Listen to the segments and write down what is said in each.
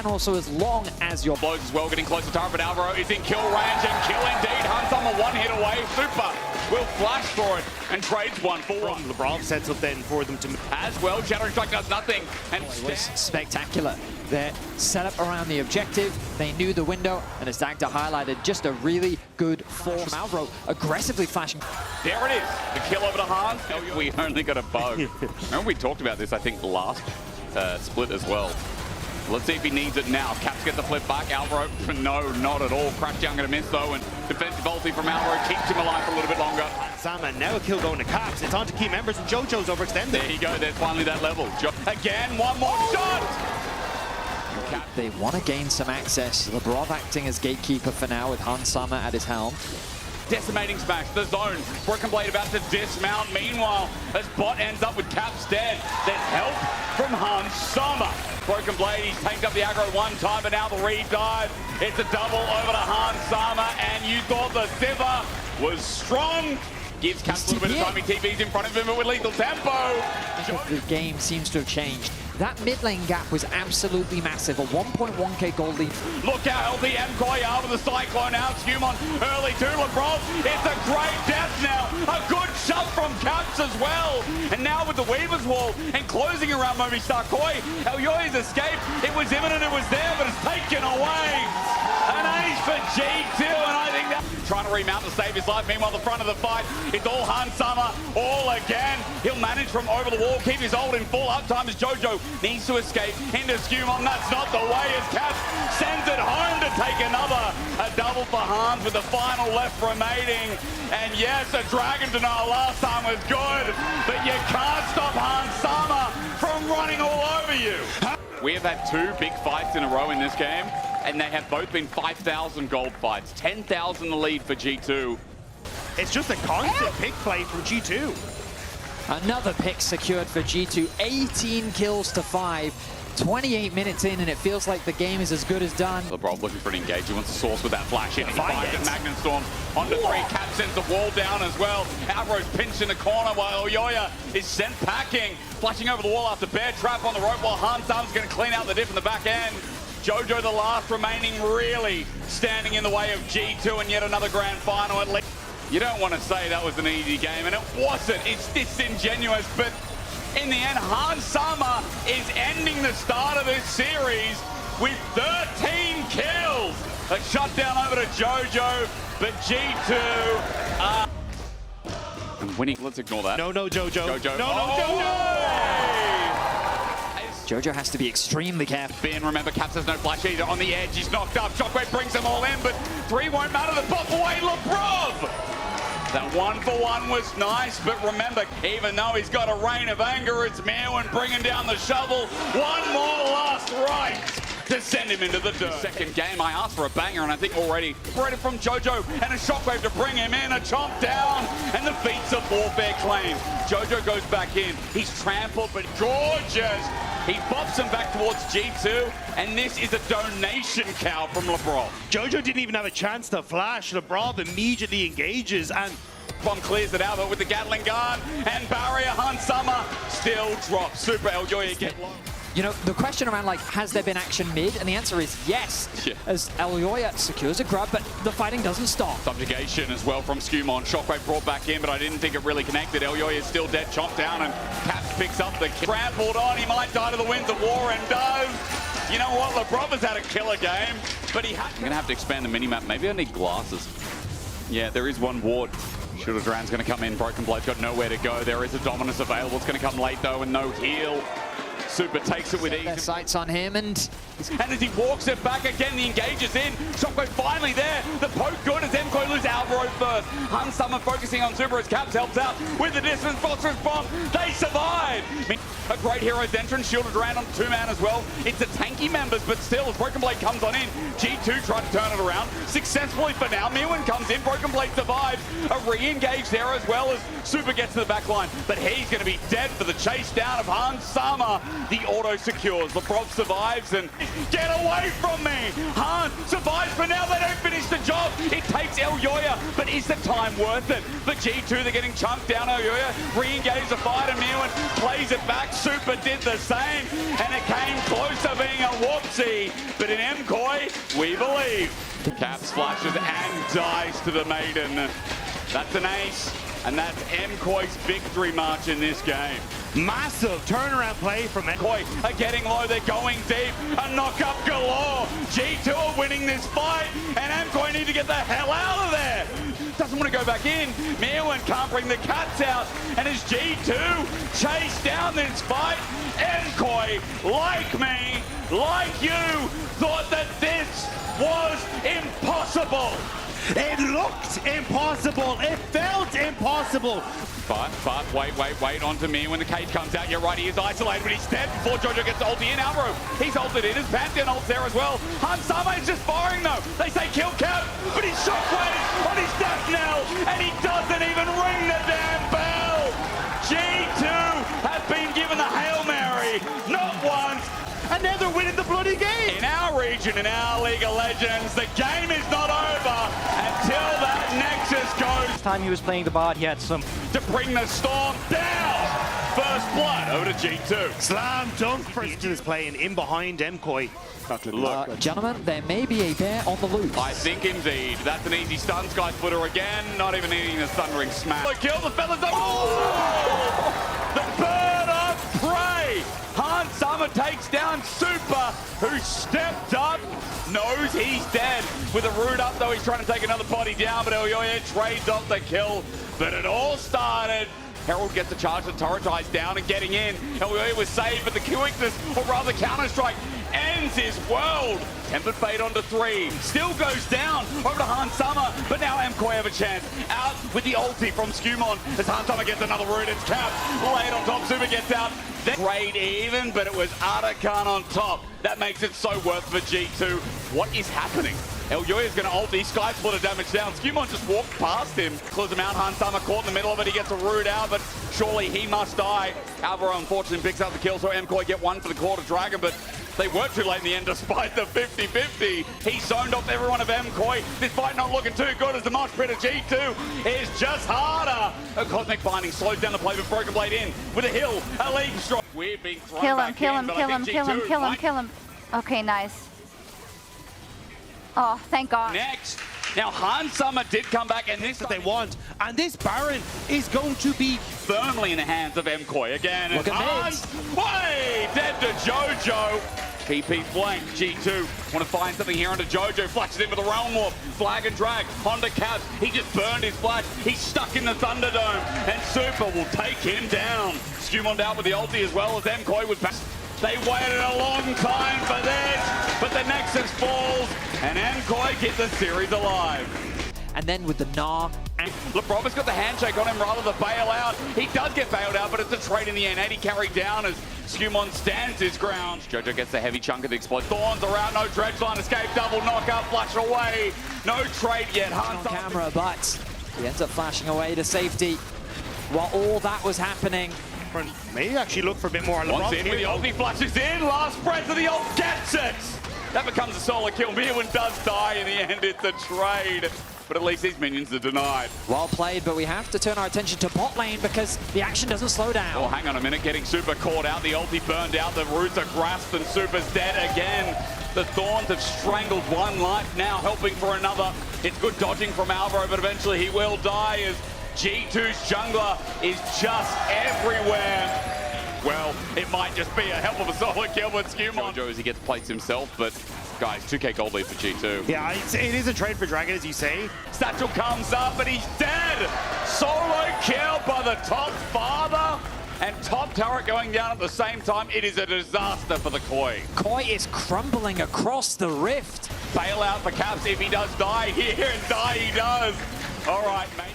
and also as long as your blows as well, getting close to target, but Alvaro is in kill range and kill indeed. Hunsummer one hit away. Super will flash for it and trades one for one. LeBron sets up then for them to as well. Shattering Strike does nothing. And it was spectacular. They're set up around the objective. They knew the window, and as Dagda highlighted, just a really good force from Alvaro, aggressively flashing. There it is. The kill over to Hans. We only got a bug. Remember we talked about this, I think, last split as well. Let's see if he needs it now. Caps get the flip back. Alvaro, no, not at all. Crashdown going to miss though, and defensive ulti from Alvaro keeps him alive for a little bit longer. Sama, now a kill going to Caps. It's on to key members, and JoJo's overextended. There you go. There's finally that level. Again, one more shot. They want to gain some access. Lebrov acting as gatekeeper for now with Hansama at his helm. Decimating smash, the zone. Broken Blade about to dismount. Meanwhile, as bot ends up with Caps dead, there's help from Hansama. Broken Blade, he's tanked up the aggro one time, but now the re-dive. It's a double over to Hansama, and you thought the Sivir was strong. Gives Caps a little bit of time. He TP's in front of him, but with lethal tempo. The game seems to have changed. That mid lane gap was absolutely massive. A 1.1k gold lead. Look out, the MKoy out of the Cyclone out. Skumon early to LeBron. It's a great death now. A good shot from Caps as well. And now with the Weaver's Wall and closing around Movistar Koi, Elyoya's escape. It was imminent, it was there, but it's taken away. An ace for G2, and I think that trying to remount to save his life. Meanwhile, the front of the fight, it's all Hansama, all again. He'll manage from over the wall, keep his ult in full uptime as JoJo needs to escape into Skumon. That's not the way as Caps sends it home to take another. A double for Hans with the final left remaining. And yes, a Dragon Denial last time was good, but you can't stop Hansama from running all over you. We have had two big fights in a row in this game, and they have both been 5,000 gold fights. 10,000 the lead for G2. It's just a constant pick play from G2. Another pick secured for G2. 18 kills to 5. 28 minutes in, and it feels like the game is as good as done. LeBron looking for an engage. He wants to source with that flash in. He finds it. Magnum Storm onto 3. Cap sends the wall down as well. Alvaro's pinched in the corner while Elyoya is sent packing. Flashing over the wall after bear trap on the rope while Hansama's going to clean out the diff in the back end. JoJo, the last remaining, really standing in the way of G2 and yet another grand final at least. You don't want to say that was an easy game, and it wasn't. It's disingenuous, but in the end, Hansama is ending the start of this series with 13 kills. A shutdown over to JoJo, but G2 and winning. Let's ignore that. No, JoJo. JoJo. No, JoJo. JoJo has to be extremely careful. Ben, remember, Caps has no flash either. On the edge, he's knocked up. Shockwave brings them all in, but 3 won't matter. The pop away, Lebrov. That 1-for-1 was nice, but remember, even though he's got a reign of anger, it's Merwin bringing down the shovel. One more last right to send him into the dirt. Second game, I asked for a banger, and I think already from JoJo, and a shockwave to bring him in, a chomp down, and the feats of warfare claim. JoJo goes back in. He's trampled, but gorgeous. He bops him back towards G2, and this is a donation cow from LeBron. JoJo didn't even have a chance to flash. LeBron immediately engages, and Bomb clears it out, but with the Gatling gun and barrier, Hansama still drops. Super Elyoya get low. You know, the question around, like, has there been action mid? And the answer is yes, as Elyoya secures a grab, but the fighting doesn't stop. Subjugation as well from Skumon. Shockwave brought back in, but I didn't think it really connected. Elyoya is still dead, chomped down, and Caps picks up the kill. Trampled on, he might die to the winds of war, and does. You know what, LeBron has had a killer game, but he had... I'm going to have to expand the minimap. Maybe I need glasses. Yeah, there is one ward. Shooter Duran's going to come in. Broken Blade's got nowhere to go. There is a Dominus available. It's going to come late, though, and no heal. Super takes it with ease. Their sights on him, and as he walks it back again, the engage is in. Shockwave finally there. The poke good as MKoy loses Alvaro first. Hansama focusing on Super as Caps helps out with the distance. Phosphorus bomb. They survive. A great hero's entrance. Shielded around on 2-man as well. It's the tanky members, but still, as Broken Blade comes on in, G2 tried to turn it around. successfully for now. Mirwin comes in, Broken Blade survives, a re-engage there as well as Super gets to the back line, but he's going to be dead for the chase down of Hans Sama. The auto secures, Lebrov survives, and get away from me! Hans survives, but now they don't finish the job. It takes Elyoya, but is the time worth it? For G2, they're getting chunked down. Elyoya re-engage the fight, and Mirwin plays it back. Super did the same, and it came close to being a whoopsie, but in MKOI, we believe. Caps flashes and dies to the Maiden. That's an ace, and that's MKOI's victory march in this game. Massive turnaround play from MKOI are getting low, they're going deep, a knock-up galore. G2 are winning this fight, and MKOI need to get the hell out of there. Doesn't want to go back in. Mirwin can't bring the cats out, and as G2 chase down this fight, MKOI, like me, like you, thought that this was impossible. It looked impossible. It felt impossible. But wait onto me when the cage comes out. You're right, he is isolated, but he's dead before Jojo gets the ulti in. Alvaro, he's ulted in. His Pantheon ult's there as well. Hans Sama is just firing though. They say kill Cap, but he's shockwave on his death knell, and he doesn't even ring the damn bell. G2 have been given the Hail Mary, not once. And now they're winning the bloody game. In our region, in our League of Legends, the game is not over until that Nexus goes. Last time he was playing the bot, he had some to bring the storm down. First blood over to G2. Slam dunk for is playing in behind MKOI. Look, gentlemen, there may be a bear on the loose. I think indeed. That's an easy stun. Sky Splitter again, not even needing a thundering smash. Kill the fellas up. Oh! The bird of prey. Hans Sama takes down Super, who stepped up, knows he's dead. With a root up, though, he's trying to take another body down, but Elyoya trades off the kill. But it all started. Herald gets the charge, the turret dies down and getting in. Elyoya was saved, but the quickness, or rather Counter-Strike, ends his world. Tempered Fate onto 3. Still goes down over to Hans Sama, but now MKOI have a chance. Out with the ulti from Skumon as Hans Sama gets another root. It's capped. Laid on top. Super gets out. Trade even, but it was Artican on top. That makes it so worth for G2. What is happening? Elyoya is going to ulti. Sky Splitter damage down. Skumon just walked past him. Close him out. Hans Sama caught in the middle of it. He gets a root out, but surely he must die. Alvaro unfortunately picks up the kill, so MKOI get one for the Quarter Dragon, but they were too late in the end despite the 50-50. He zoned off everyone of MKOI. This fight not looking too good as the mosh pit of G2 is just harder. A Cosmic Binding slows down the play with Broken Blade in with a hill, a leap strike. We've been thrown back in, but I think G2 kill him. Okay, nice. Oh, thank God. Next. Now, Hans Sama did come back, and this that they want. And this Baron is going to be firmly in the hands of MKOI again. Look at Hans, way dead to Jojo. PP flank, G2 want to find something here onto Jojo, flashes in with a Realm Warp, flag and drag, Honda Caps, he just burned his flash, he's stuck in the Thunderdome, and Super will take him down. Skumon out with the ulti as well as MKOI was back. They waited a long time for this, but the Nexus falls, and MKOI keep the series alive. And then with the Gnar, Lebrov has got the handshake on him rather than bail out. He does get bailed out, but it's a trade in the end. 80 carried down as Skumon stands his ground. Jojo gets the heavy chunk of the explode. Thorns are out, no dredge line escape, double knockout, flash away. No trade yet. on camera, but he ends up flashing away to safety. While all that was happening, maybe actually look for a bit more. Once in with the ulti, flashes in, last breath of the ult, gets it! That becomes a solo kill. Mirwin does die in the end, it's a trade. But at least these minions are denied. Well played, but we have to turn our attention to bot lane because the action doesn't slow down. Oh, hang on a minute, getting Super caught out, the ulti burned out, the roots are grasped and Super's dead again. The Thorns have strangled one life, now helping for another. It's good dodging from Alvaro, but eventually he will die as G2's jungler is just everywhere. Well, it might just be a hell of a solo kill with Skumon. Jojo as he gets placed himself, but guys, 2k gold lead for G2. Yeah, it is a trade for Dragon, as you say. Satchel comes up and he's dead. Solo kill by the top father. And top turret going down at the same time. It is a disaster for the Koi. Koi is crumbling across the rift. Bail out for Caps if he does die here, and die he does. All right, maybe.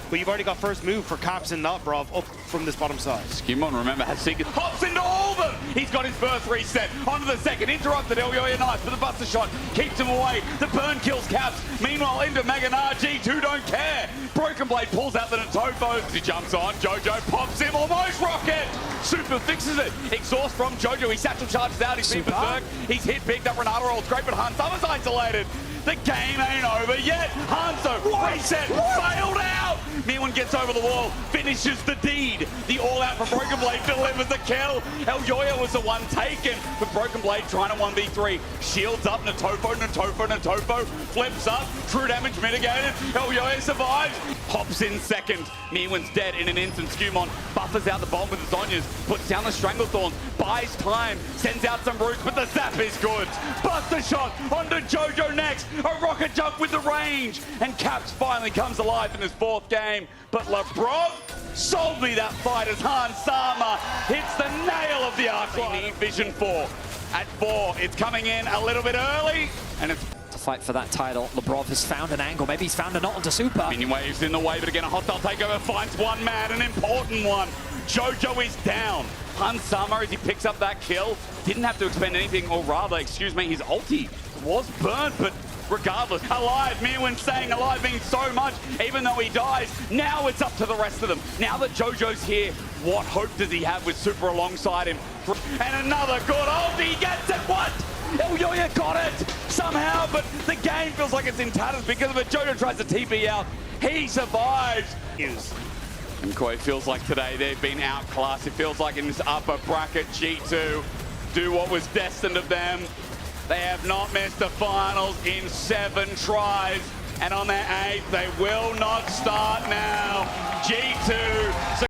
but you've already got first move for Caps and not Brav up from this bottom side. Skimon, remember, has Seekers, hops into all of them. He's got his first reset. Onto the second, interrupted Elyoya nice for the buster shot. Keeps him away. The burn kills Caps. Meanwhile, into Maganar, G2 don't care. Broken Blade pulls out the Natofo. As he jumps on, Jojo pops him, almost rocket. Super fixes it. Exhaust from Jojo. He satchel charges out. He's been berserk. He's hit, picked up Renato, rolls great, but Hans Summer's isolated. The game ain't over yet. Hanzo, reset, failed out. Meerwan gets over the wall, finishes the deed. The all-out from Broken Blade delivers the kill. Elyoya was the one taken, but Broken Blade trying to 1v3. Shields up, Natofo, flips up, true damage mitigated. Elyoya survives, hops in second. Meerwan's dead in an instant. Skimon buffers out the bomb with the Zonyas, puts down the Stranglethorns, buys time, sends out some roots, but the zap is good. Buster shot onto Jojo next. A rocket jump with the range, and Caps finally comes alive in his fourth game. But LeBron sold me that fight as Hans Sama hits the nail of the arc. We need Vision 4 at 4. It's coming in a little bit early, and it's To fight for that title, Lebrov has found an angle. Maybe he's found a knot onto Super. Minion Waves in the way, but again a hostile takeover finds one man, an important one. Jojo is down. Hans Sama, as he picks up that kill, didn't have to expend anything, or rather, excuse me, his ulti was burnt, but regardless, alive, Meerwan saying alive means so much, even though he dies. Now it's up to the rest of them. Now that Jojo's here, what hope does he have with Super alongside him? And another good ult, he gets it, what? Elyoya got it somehow, but the game feels like it's in tatters because of it. Jojo tries to TP out, he survives. And Koi feels like today they've been outclassed. It feels like in this upper bracket, G2 do what was destined of them. They have not missed the finals in 7 tries, and on their 8th, they will not start now. G2